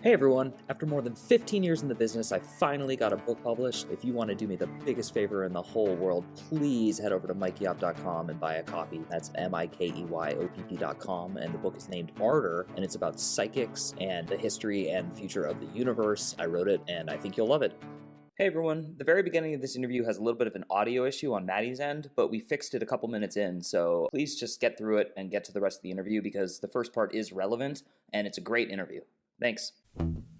Hey everyone, after more than 15 years in the business, I finally got a book published. If you want to do me the biggest favor in the whole world, please head over to mikeyop.com and buy a copy. That's MIKEYOPP.com, and the book is named Arthur, and it's about psychics and the history and future of the universe. I wrote it, and I think you'll love it. Hey everyone, the very beginning of this interview has a little bit of an audio issue on Maddy's end, but we fixed it a couple minutes in, so please just get through it and get to the rest of the interview because the first part is relevant, and it's a great interview. Thanks.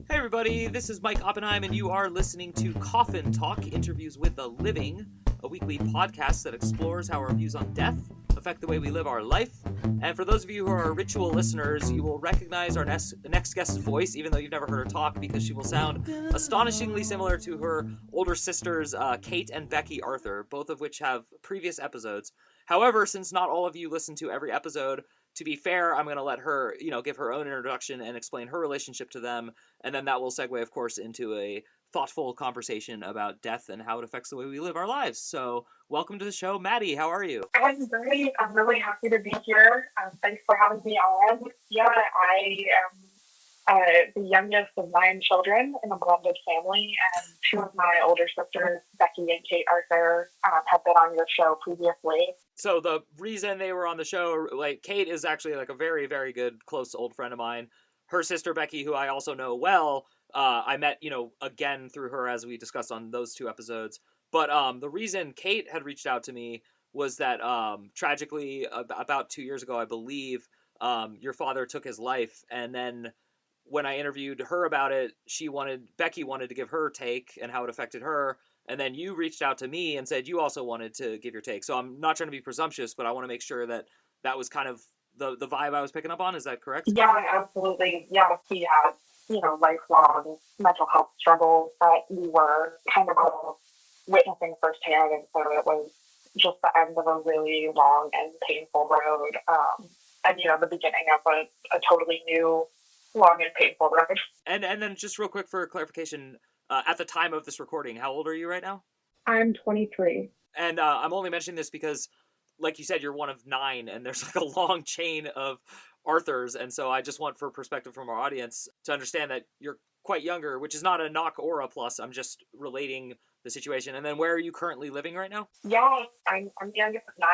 Hey everybody, this is Mike Oppenheim, and you are listening to Coffin Talk, Interviews with the Living, a weekly podcast that explores how our views on death affect the way we live our life. And for those of you who are ritual listeners, you will recognize our next guest's voice, even though you've never heard her talk, because she will sound astonishingly similar to her older sisters, Kate and Becky Arthur, both of which have previous episodes. However, since not all of you listen to every episode, to be fair, I'm going to let her, give her own introduction and explain her relationship to them, and then that will segue, of course, into a thoughtful conversation about death and how it affects the way we live our lives. So, welcome to the show, Maddy. How are you? I'm great. I'm really happy to be here. Thanks for having me on. Yeah, I am the youngest of 9 children in a blended family, and 2 of my older sisters, Becky and Kate Arthur, have been on your show previously. So the reason they were on the show, Kate is actually a very, very good, close old friend of mine. Her sister, Becky, who I also know well, I met, again through her as we discussed on those 2 episodes. But the reason Kate had reached out to me was that tragically, about 2 years ago, I believe, your father took his life. And then when I interviewed her about it, Becky wanted to give her take and how it affected her. And then you reached out to me and said you also wanted to give your take. So I'm not trying to be presumptuous, but I want to make sure that was kind of the vibe I was picking up on. Is that correct? Yeah, absolutely. Yeah, he had, lifelong mental health struggles that we were kind of all witnessing firsthand. And so it was just the end of a really long and painful road. And, the beginning of a totally new, long and painful road. And then just real quick for clarification, at the time of this recording, how old are you right now? I'm 23. And I'm only mentioning this because, like you said, you're one of 9, and there's a long chain of Arthurs. And so I just want, for perspective from our audience, to understand that you're quite younger, which is not a knock or a plus. I'm just relating the situation. And then where are you currently living right now? Yeah, I'm the youngest of 9.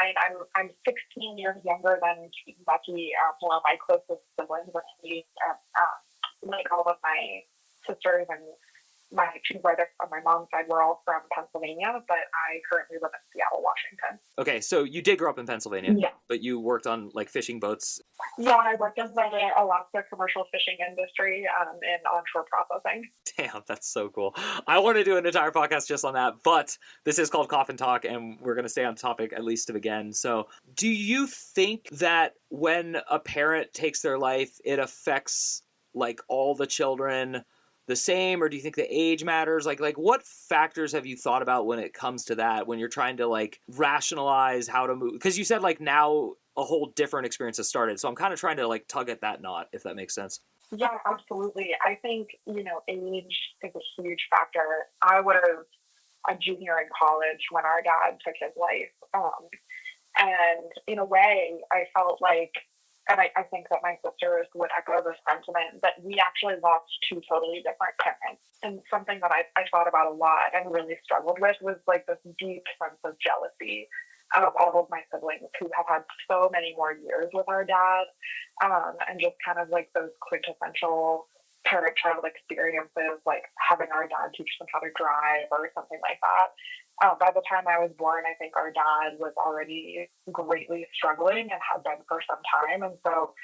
I'm 16 years younger than Becky. One of my closest siblings, all of my sisters and my 2 brothers on my mom's side were all from Pennsylvania, but I currently live in Seattle, Washington. Okay, so you did grow up in Pennsylvania, yeah. But you worked on fishing boats. Yeah, I worked in the Alaska commercial fishing industry in onshore processing. Damn, that's so cool. I want to do an entire podcast just on that, but this is called Coffin Talk, and we're going to stay on topic at least to begin. So do you think that when a parent takes their life, it affects all the children the same, or do you think the age matters? What factors have you thought about when it comes to that, when you're trying to rationalize how to move? Because you said now a whole different experience has started, so I'm kind of trying to tug at that knot, if that makes sense. Yeah, absolutely. I think age is a huge factor. I was a junior in college when our dad took his life, and in a way I felt and I think that my sisters would echo this sentiment, that we actually lost 2 totally different parents. And something that I thought about a lot and really struggled with was this deep sense of jealousy of all of my siblings who have had so many more years with our dad, and just kind of those quintessential parent-child experiences, having our dad teach them how to drive or something like that. By the time I was born, I think our dad was already greatly struggling and had been for some time. And so,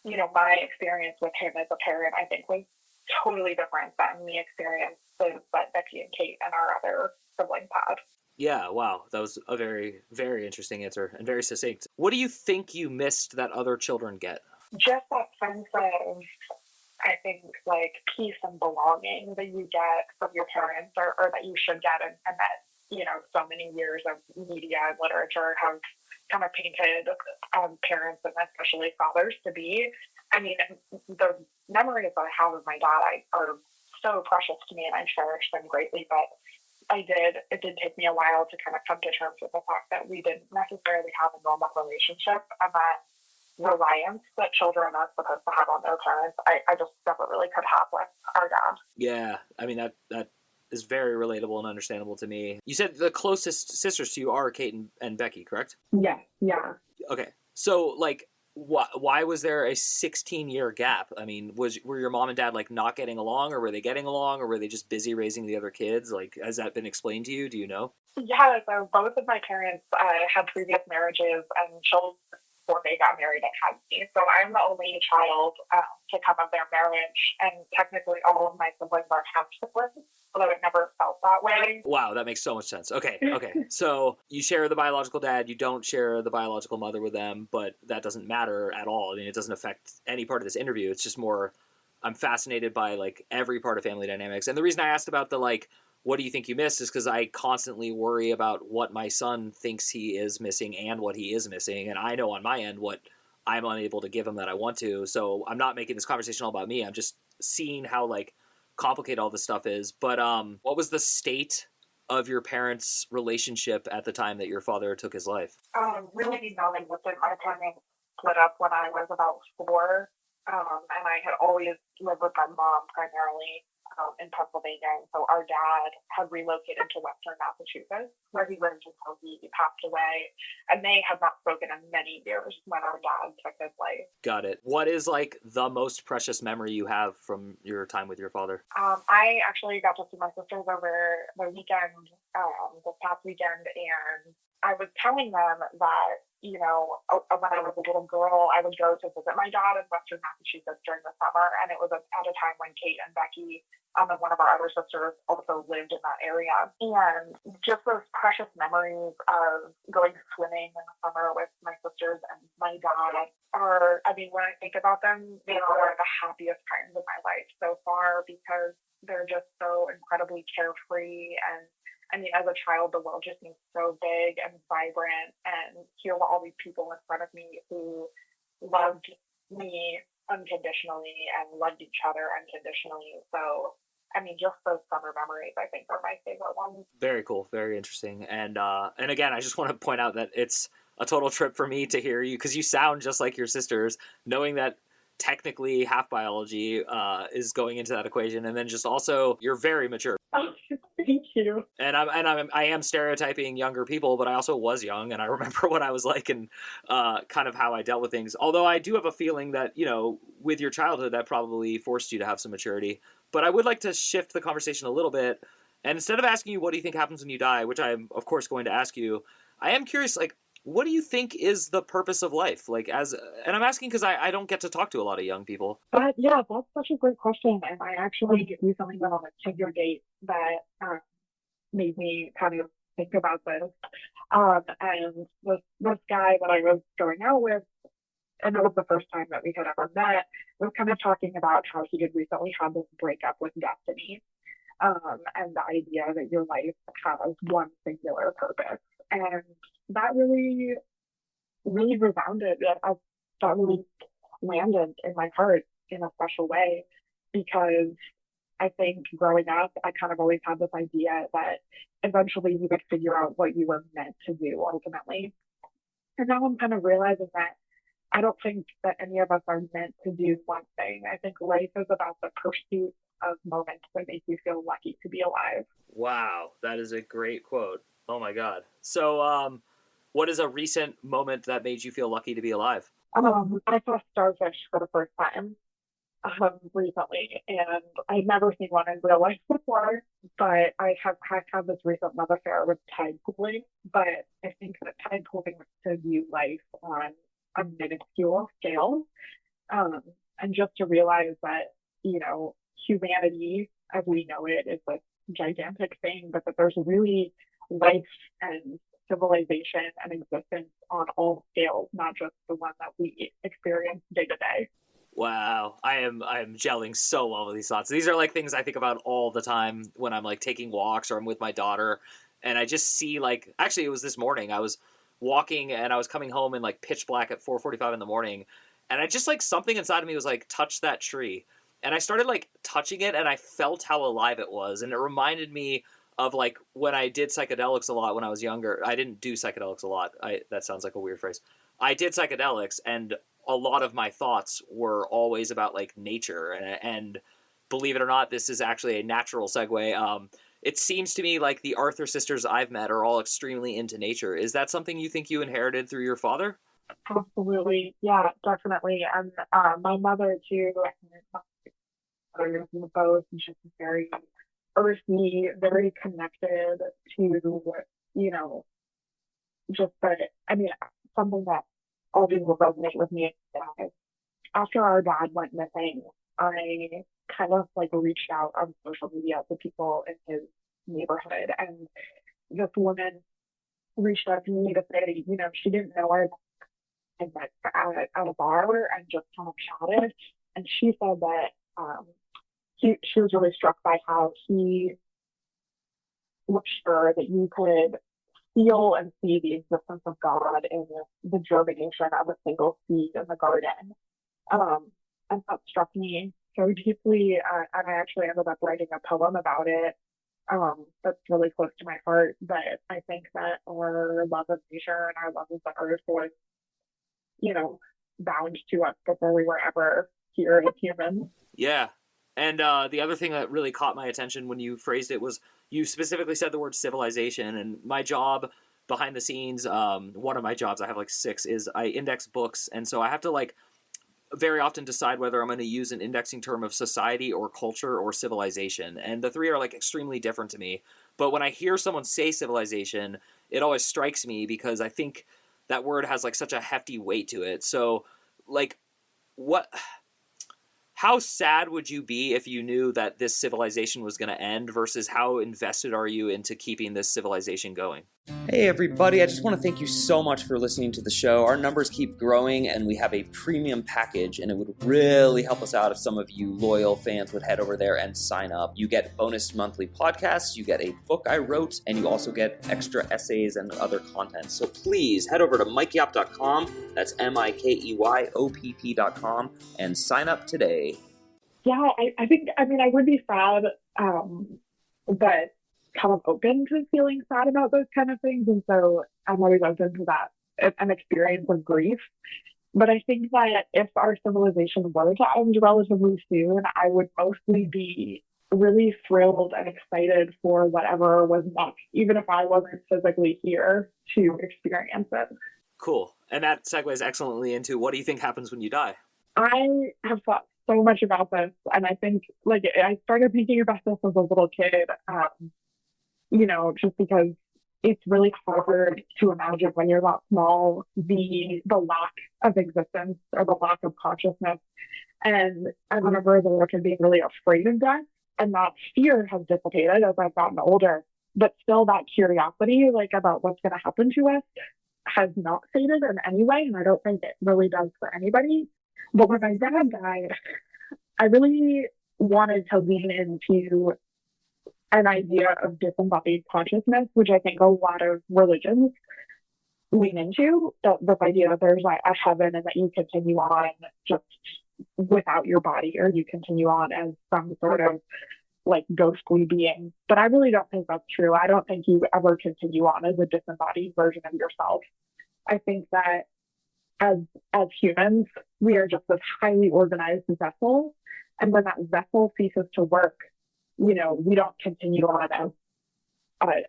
my experience with him as a parent, I think, was totally different than the experiences that Becky and Kate and our other siblings had. Yeah, wow. That was a very, very interesting answer and very succinct. What do you think you missed that other children get? Just that sense of, I think, peace and belonging that you get from your parents or that you should get, and that, so many years of media and literature have kind of painted parents and especially fathers to be. I mean, the memories that I have of my dad are so precious to me, and I cherish them greatly, but it did take me a while to kind of come to terms with the fact that we didn't necessarily have a normal relationship, and that reliance that children are supposed to have on their parents, I just never really could have with our dad. Yeah, I mean that is very relatable and understandable to me. You said the closest sisters to you are Kate and Becky, correct? Yeah, yeah. Okay, so like, why was there a 16-year gap? I mean, were your mom and dad like not getting along, or were they getting along, or were they just busy raising the other kids? Like, has that been explained to you? Do you know? Yeah, so both of my parents had previous marriages and children before they got married and had me. So I'm the only child to come of their marriage, and technically all of my siblings are half siblings, although it never felt that way. Wow, that makes so much sense. Okay. So you share the biological dad, you don't share the biological mother with them, but that doesn't matter at all. I mean, it doesn't affect any part of this interview. It's just more, I'm fascinated by like every part of family dynamics. And the reason I asked about the like, what do you think you missed is because I constantly worry about what my son thinks he is missing and what he is missing. And I know on my end what I'm unable to give him that I want to. So I'm not making this conversation all about me. I'm just seeing how like complicated all this stuff is. But what was the state of your parents' relationship at the time that your father took his life? Really knowing that my parents split up when I was about 4, and I had always lived with my mom primarily in Pennsylvania. And so our dad had relocated to Western Massachusetts, where he lived until he passed away. And they had not spoken in many years when our dad took his life. Got it. What is like the most precious memory you have from your time with your father? I actually got to see my sisters over the weekend, this past weekend, and I was telling them that, you know, when I was a little girl, I would go to visit my dad in Western Massachusetts during the summer, and it was at a time when Kate and Becky and one of our other sisters also lived in that area. And just those precious memories of going swimming in the summer with my sisters and my dad are, I mean, when I think about them, they are the happiest times of my life so far, because they're just so incredibly carefree. And I mean, as a child, the world just seems so big and vibrant, and here were all these people in front of me who loved me unconditionally and loved each other unconditionally. So, I mean, just those summer memories, I think, are my favorite ones. Very cool. Very interesting. And again, I just want to point out that it's a total trip for me to hear you, because you sound just like your sisters, knowing that technically half biology is going into that equation. And then just also, you're very mature. Thank you. And I am stereotyping younger people, but I also was young, and I remember what I was like and kind of how I dealt with things. Although I do have a feeling that, you know, with your childhood, that probably forced you to have some maturity. But I would like to shift the conversation a little bit. And instead of asking you, what do you think happens when you die, which I'm, of course, going to ask you, I am curious, like, what do you think is the purpose of life? Like, and I'm asking because I don't get to talk to a lot of young people. But yeah, that's such a great question. And I actually recently went on a Tinder date that made me kind of think about this. And this guy that I was going out with, and it was the first time that we had ever met, was kind of talking about how he had recently had this breakup with destiny. And the idea that your life has one singular purpose. And that really, really resounded. That really landed in my heart in a special way, because I think growing up, I kind of always had this idea that eventually you would figure out what you were meant to do ultimately. And now I'm kind of realizing that I don't think that any of us are meant to do one thing. I think life is about the pursuit of moments that make you feel lucky to be alive. Wow, that is a great quote. Oh my God. So, what is a recent moment that made you feel lucky to be alive? I saw starfish for the first time recently, and I'd never seen one in real life before, but I have had this recent love affair with tide pooling. But I think that tide pooling was to view life on a minuscule scale, and just to realize that, you know, humanity as we know it is a gigantic thing, but that there's really life and civilization and existence on all scales, not just the one that we experience day to day. Wow, I am gelling so well with these thoughts. These are like things I think about all the time when I'm like taking walks or I'm with my daughter, and I just see like, actually it was this morning, I was walking and I was coming home in like pitch black at 4:45 in the morning, and I just like, something inside of me was like, touch that tree. And I started like touching it, and I felt how alive it was. And it reminded me of like when I did psychedelics a lot when I was younger. I didn't do psychedelics a lot. That sounds like a weird phrase. I did psychedelics, and a lot of my thoughts were always about like nature, and believe it or not, this is actually a natural segue. It seems to me like the Arthur sisters I've met are all extremely into nature. Is that something you think you inherited through your father? Absolutely. Yeah, definitely. And my mother too, and my brothers were both just very earthy, very connected to, you know, just that, I mean, something that always will resonate with me is after our dad went missing, I kind of like reached out on social media to people in his neighborhood, and this woman reached out to me to say, she didn't know our dad met at a bar and just kind of chatted, and she said that she was really struck by how he was sure that you could feel and see the existence of God in the germination of a single seed in the garden. And that struck me so deeply. And I actually ended up writing a poem about it that's really close to my heart. But I think that our love of nature and our love of the earth was, bound to us before we were ever here as humans. Yeah. And the other thing that really caught my attention when you phrased it was you specifically said the word civilization. And my job behind the scenes, one of my jobs, I have like 6, is I index books. And so I have to like very often decide whether I'm going to use an indexing term of society or culture or civilization. And the three are like extremely different to me. But when I hear someone say civilization, it always strikes me because I think that word has like such a hefty weight to it. So like how sad would you be if you knew that this civilization was going to end versus how invested are you into keeping this civilization going? Hey everybody, I just want to thank you so much for listening to the show. Our numbers keep growing and we have a premium package, and it would really help us out if some of you loyal fans would head over there and sign up. You get bonus monthly podcasts, you get a book I wrote, and you also get extra essays and other content. So please head over to mikeyop.com, that's MIKEYOPP.com, and sign up today. Yeah, I think, I would be sad, but kind of open to feeling sad about those kind of things. And so I'm always open to that, an experience of grief. But I think that if our civilization were to end relatively soon, I would mostly be really thrilled and excited for whatever was next, even if I wasn't physically here to experience it. Cool. And that segues excellently into what do you think happens when you die? I have thought so much about this, and I think I started thinking about this as a little kid, just because it's really hard to imagine when you're that small the lack of existence or the lack of consciousness. And I remember as a little kid being really afraid of death, and that fear has dissipated as I've gotten older. But still, that curiosity, about what's going to happen to us, has not faded in any way, and I don't think it really does for anybody. But when my dad died, I really wanted to lean into an idea of disembodied consciousness, which I think a lot of religions lean into, this idea that there's a heaven and that you continue on just without your body, or you continue on as some sort of ghostly being. But I really don't think that's true. I don't think you ever continue on as a disembodied version of yourself. I think that as humans, we are just this highly organized vessel. And when that vessel ceases to work, we don't continue on as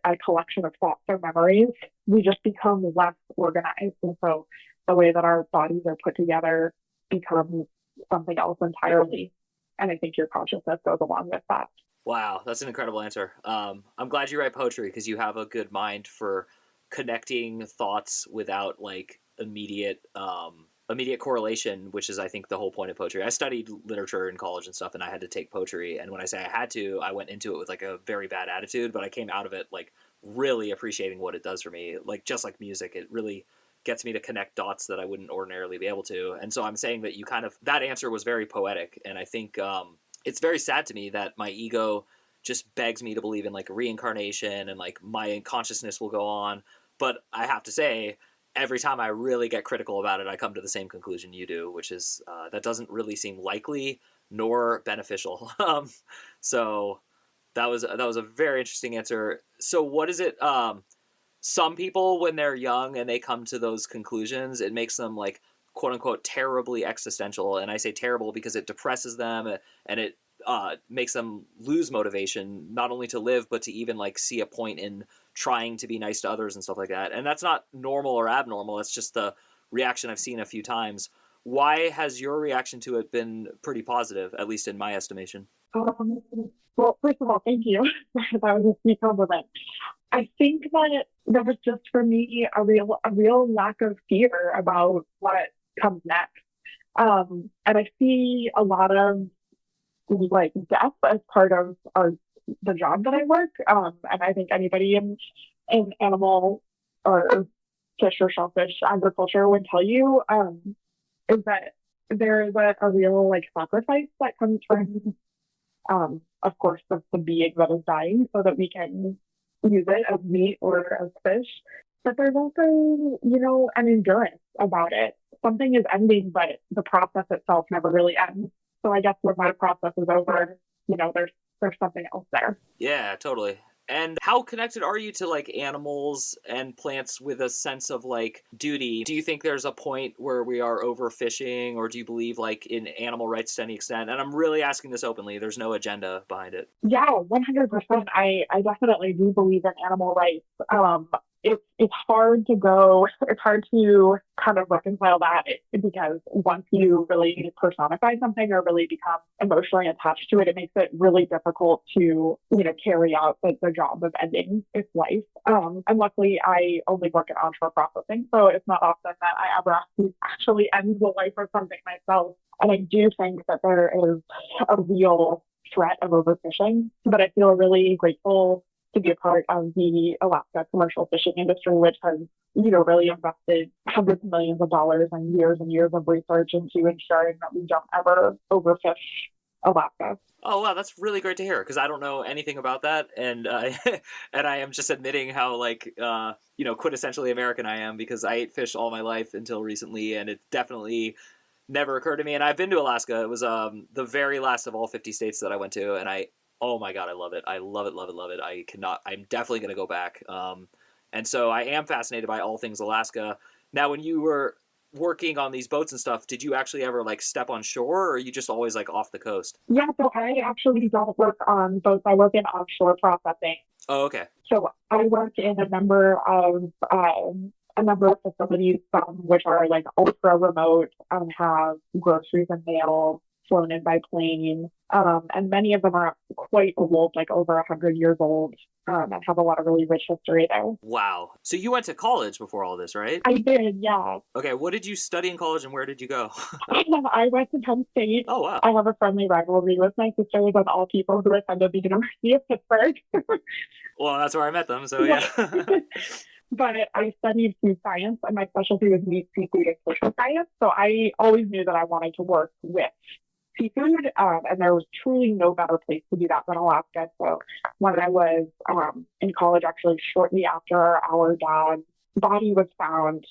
a collection of thoughts or memories. We just become less organized. And so the way that our bodies are put together becomes something else entirely. And I think your consciousness goes along with that. Wow, that's an incredible answer. I'm glad you write poetry because you have a good mind for connecting thoughts without immediate correlation, which is I think the whole point of poetry. I studied literature in college and stuff, and I had to take poetry, and when I say I had to, I went into it with a very bad attitude, but I came out of it really appreciating what it does for me. Just like music, it really gets me to connect dots that I wouldn't ordinarily be able to. And so I'm saying that that answer was very poetic, and I think it's very sad to me that my ego just begs me to believe in reincarnation and my consciousness will go on. But I have to say, every time I really get critical about it, I come to the same conclusion you do, which is that doesn't really seem likely nor beneficial. So that was a very interesting answer. So what is it? Some people, when they're young and they come to those conclusions, it makes them quote unquote terribly existential. And I say terrible because it depresses them and it makes them lose motivation, not only to live, but to even like see a point in trying to be nice to others and stuff like that. And that's not normal or abnormal. It's just the reaction I've seen a few times. Why has your reaction to it been pretty positive, at least in my estimation? Well, first of all, thank you. That was a sweet compliment. I think that there was just for me a real lack of fear about what comes next. And I see a lot of like death as part of the job that I work. And I think anybody in animal or fish or shellfish agriculture would tell you is that there is a real like sacrifice that comes from of course the being that is dying so that we can use it as meat or as fish. But there's also, you know, an endurance about it. Something is ending, but the process itself never really ends. So I guess when my process is over, you know, there's something else there. Yeah, totally. And how connected are you to like animals and plants with a sense of like duty? Do you think there's a point where we are overfishing, or do you believe like in animal rights to any extent? And I'm really asking this openly. There's no agenda behind it. Yeah, 100%. I definitely do believe in animal rights. It's hard to kind of reconcile that because once you really personify something or really become emotionally attached to it, it makes it really difficult to, you know, carry out the job of ending its life. And luckily I only work in onshore processing, so it's not often that I ever actually end the life of something myself. And I do think that there is a real threat of overfishing, but I feel really grateful to be a part of the Alaska commercial fishing industry, which has, you know, really invested hundreds of millions of dollars and years of research into ensuring that we don't ever overfish Alaska. Oh, wow, that's really great to hear, because I don't know anything about that, and and I am just admitting how, like, you know, quintessentially American I am, because I ate fish all my life until recently, and it definitely never occurred to me. And I've been to Alaska. It was the very last of all 50 states that I went to, and oh my God, I love it. I love it. I'm definitely going to go back. And so I am fascinated by all things Alaska. Now, when you were working on these boats and stuff, did you actually ever like step on shore, or are you just always like off the coast? Yeah, so I actually don't work on boats. I work in offshore processing. Oh, okay. So I work in a number of facilities, some which are like ultra remote and have groceries and mail flown in by plane. And many of them are quite old, like over 100 years old, and have a lot of really rich history there. Wow. So you went to college before all this, right? I did, yeah. Okay, what did you study in college and where did you go? I went to Penn State. Oh, wow. I have a friendly rivalry with my sisters and all people who attended the University of Pittsburgh. Well, that's where I met them, so yeah. But I studied food science, and my specialty was meat, seafood, and social science. So I always knew that I wanted to work with seafood, and there was truly no better place to do that than Alaska. So when I was in college, actually shortly after our dad's body was found,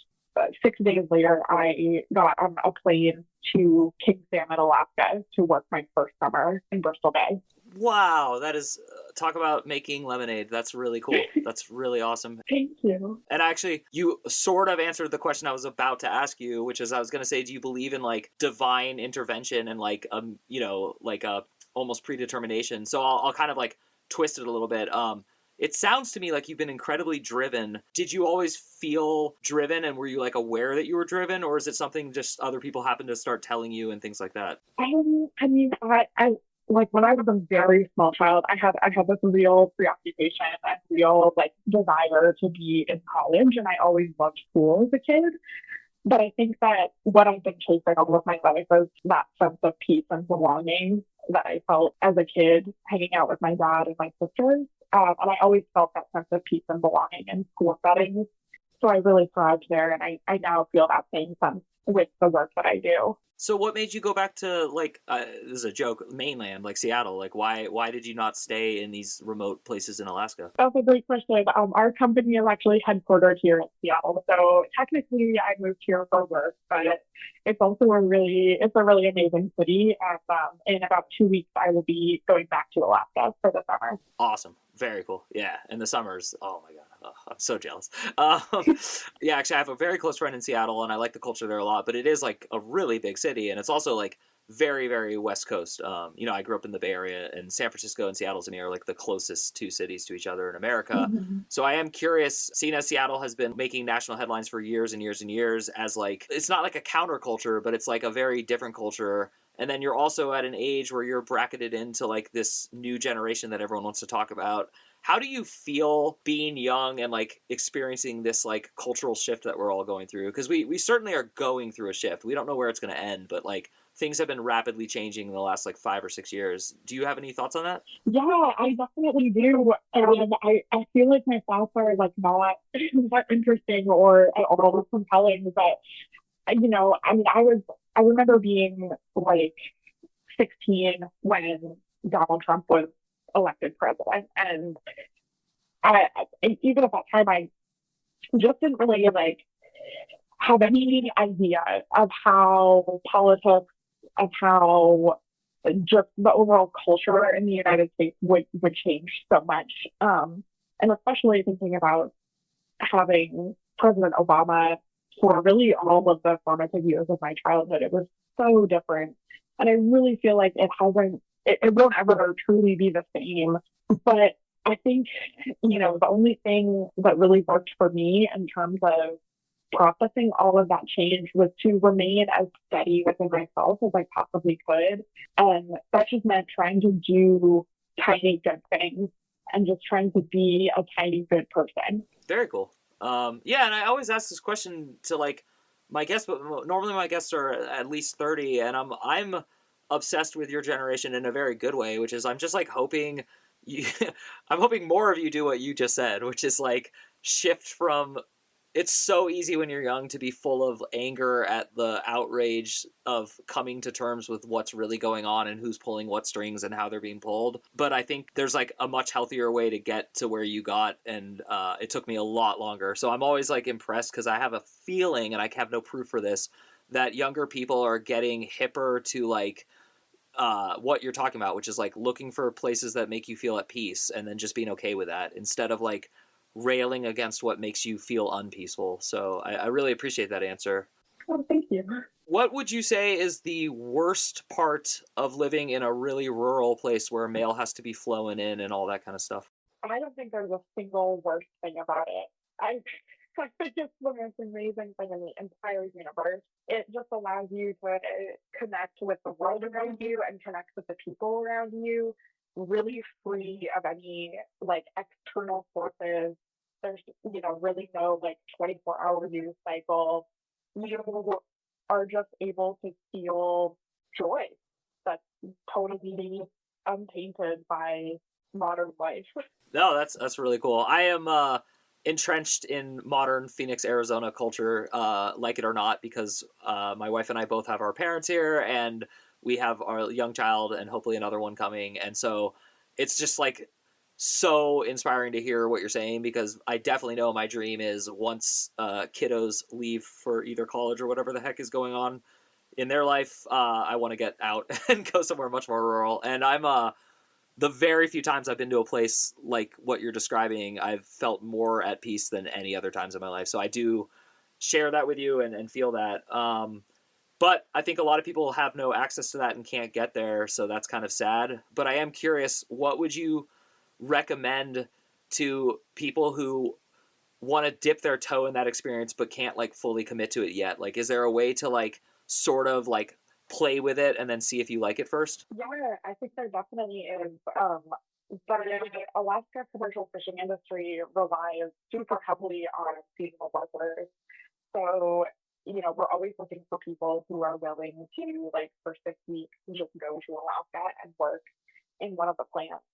6 days later, I got on a plane to King Salmon, Alaska to work my first summer in Bristol Bay. Wow, that is, talk about making lemonade. That's really cool. That's really awesome. Thank you. And actually, you sort of answered the question I was about to ask you, which is I was going to say, do you believe in like divine intervention and like, you know, like almost predetermination? So I'll kind of like twist it a little bit. It sounds to me like you've been incredibly driven. Did you always feel driven, and were you like aware that you were driven, or is it something just other people happen to start telling you and things like that? I mean, I like when I was a very small child, I had this real preoccupation and real like desire to be in college, and I always loved school as a kid. But I think that what I've been chasing all of my life is that sense of peace and belonging that I felt as a kid hanging out with my dad and my sisters. And I always felt that sense of peace and belonging in school settings. So I really thrived there, and I now feel that same sense with the work that I do. So what made you go back to, like, this is a joke, mainland, like Seattle? Like, why did you not stay in these remote places in Alaska? That's a great question. Our company is actually headquartered here in Seattle. So technically I moved here for work, but it's also a really amazing city. And in about 2 weeks, I will be going back to Alaska for the summer. Awesome. Very cool. Yeah. And the summers, oh my God. Oh, I'm so jealous. Yeah, actually, I have a very close friend in Seattle, and I like the culture there a lot. thought, but it is like a really big city, and it's also like very, very West Coast. I grew up in the Bay Area, and San Francisco and Seattle to me are like the closest two cities to each other in America. Mm-hmm. So I am curious, seeing as Seattle has been making national headlines for years and years and years as like, it's not like a counterculture, but it's like a very different culture. And then you're also at an age where you're bracketed into like this new generation that everyone wants to talk about. How do you feel being young and like experiencing this like cultural shift that we're all going through? Because we certainly are going through a shift. We don't know where it's going to end, but like things have been rapidly changing in the last like 5 or 6 years. Do you have any thoughts on that? Yeah, I definitely do. I feel like my thoughts are like not interesting or at all compelling, but I mean, I remember being like 16 when Donald Trump was elected president, and and even at that time, I just didn't really like have any idea of how politics, of how just the overall culture in the United States would change so much. And especially thinking about having President Obama for really all of the formative years of my childhood, it was so different. And I really feel like it won't ever truly be the same. But I think, the only thing that really worked for me in terms of processing all of that change was to remain as steady within myself as I possibly could. And that just meant trying to do tiny good things and just trying to be a tiny good person. Very cool. Yeah, and I always ask this question to like my guests, but normally my guests are at least 30, and I'm obsessed with your generation in a very good way, which is I'm just like hoping I'm hoping more of you do what you just said, which is like shift from, it's so easy when you're young to be full of anger at the outrage of coming to terms with what's really going on and who's pulling what strings and how they're being pulled. But I think there's like a much healthier way to get to where you got, and it took me a lot longer. So I'm always like impressed because I have a feeling, and I have no proof for this, that younger people are getting hipper to like what you're talking about, which is like looking for places that make you feel at peace and then just being okay with that instead of like railing against what makes you feel unpeaceful. So I really appreciate that answer. Oh, thank you. What would you say is the worst part of living in a really rural place where mail has to be flowing in and all that kind of stuff? I don't think there's a single worst thing about it. I think it's the most amazing thing in the entire universe. It just allows you to connect with the world around you and connect with the people around you, really free of any like external forces. There's, really no like 24-hour news cycle. You are just able to feel joy that's totally untainted by modern life. No, that's really cool. I am entrenched in modern Phoenix, Arizona culture, like it or not, because my wife and I both have our parents here, and we have our young child and hopefully another one coming. And so it's just like so inspiring to hear what you're saying, because I definitely know my dream is once kiddos leave for either college or whatever the heck is going on in their life, I want to get out and go somewhere much more rural. And I'm the very few times I've been to a place like what you're describing, I've felt more at peace than any other times in my life. So I do share that with you and feel that. But I think a lot of people have no access to that and can't get there. So that's kind of sad. But I am curious, what would you recommend to people who want to dip their toe in that experience but can't like fully commit to it yet? Like, is there a way to like sort of like play with it and then see if you like it first? Yeah, I think there definitely is. The Alaska commercial fishing industry relies super heavily on seasonal workers. So, we're always looking for people who are willing to, like, for 6 weeks, just go to Alaska and work in one of the plants.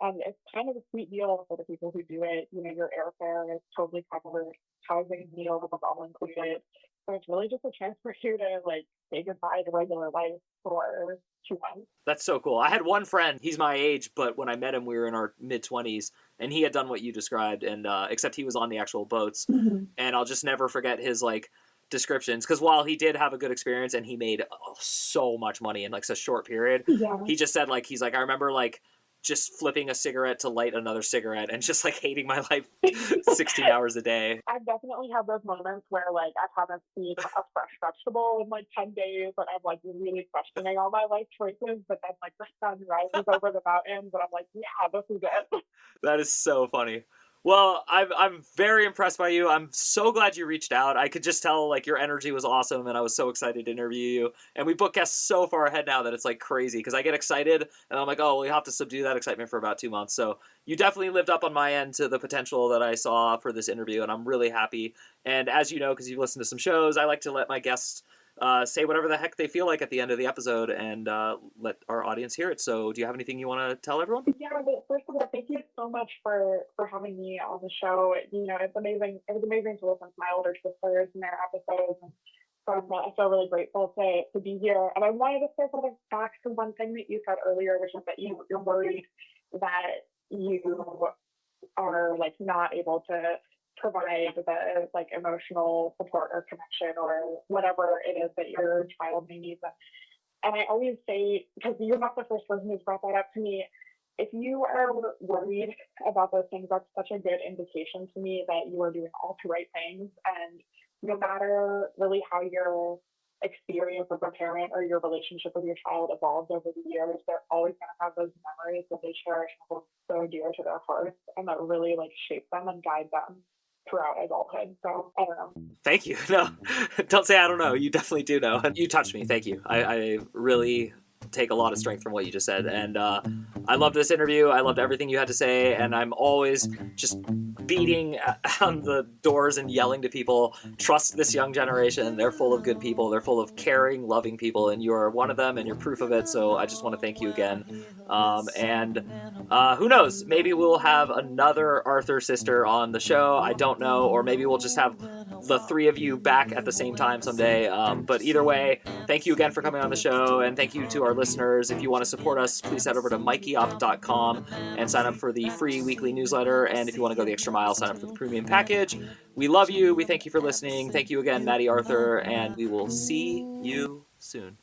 And it's kind of a sweet deal for the people who do it. Your airfare is totally covered, housing, meals is all included. So it's really just a chance for you to like say goodbye to regular life for 2 months. That's so cool. I had one friend, he's my age, but when I met him, we were in our mid-20s, and he had done what you described, and except he was on the actual boats. Mm-hmm. And I'll just never forget his like descriptions, because while he did have a good experience and he made so much money in like such a short period, Yeah. he just said like, he's like, I remember like just flipping a cigarette to light another cigarette and just like hating my life 16 hours a day. I've definitely had those moments where like I haven't seen a fresh vegetable in like 10 days and I'm like really questioning all my life choices, but then like the sun rises over the mountains and I'm like, yeah, this is it. That is so funny. Well, I'm very impressed by you. I'm so glad you reached out. I could just tell like your energy was awesome, and I was so excited to interview you. And we book guests so far ahead now that it's like crazy because I get excited and I'm like, oh, we have to subdue that excitement for about 2 months. So you definitely lived up on my end to the potential that I saw for this interview, and I'm really happy. And as you know, because you've listened to some shows, I like to let my guests say whatever the heck they feel like at the end of the episode and let our audience hear it. So do you have anything you want to tell everyone? Yeah, but first of all, thank you so much for having me on the show. You know, it's amazing. It was amazing to listen to my older sisters and their episodes. And so I feel really grateful to be here. And I wanted to circle back to one thing that you said earlier, which is that you're worried that you are like not able to provide the like emotional support or connection or whatever it is that your child may need. And I always say, because you're not the first person who's brought that up to me, if you are worried about those things, that's such a good indication to me that you are doing all the right things. And no matter really how your experience as a parent or your relationship with your child evolves over the years, they're always going to have those memories that they cherish and hold so dear to their hearts, and that really like shape them and guide them throughout adulthood. So I don't know. Thank you. No, don't say I don't know. You definitely do know. You touched me. Thank you. I really take a lot of strength from what you just said. And I loved this interview. I loved everything you had to say. And I'm always just beating on the doors and yelling to people, trust this young generation. They're full of good people. They're full of caring, loving people. And you are one of them and you're proof of it. So I just want to thank you again. And who knows? Maybe we'll have another Arthur sister on the show. I don't know. Or maybe we'll just have the three of you back at the same time someday. But either way, thank you again for coming on the show. And thank you to our listeners. If you want to support us, please head over to MikeyUp.com and sign up for the free weekly newsletter. And if you want to go the extra mile, sign up for the premium package. We love you. We thank you for listening. Thank you again, Maddy Arthur, and we will see you soon.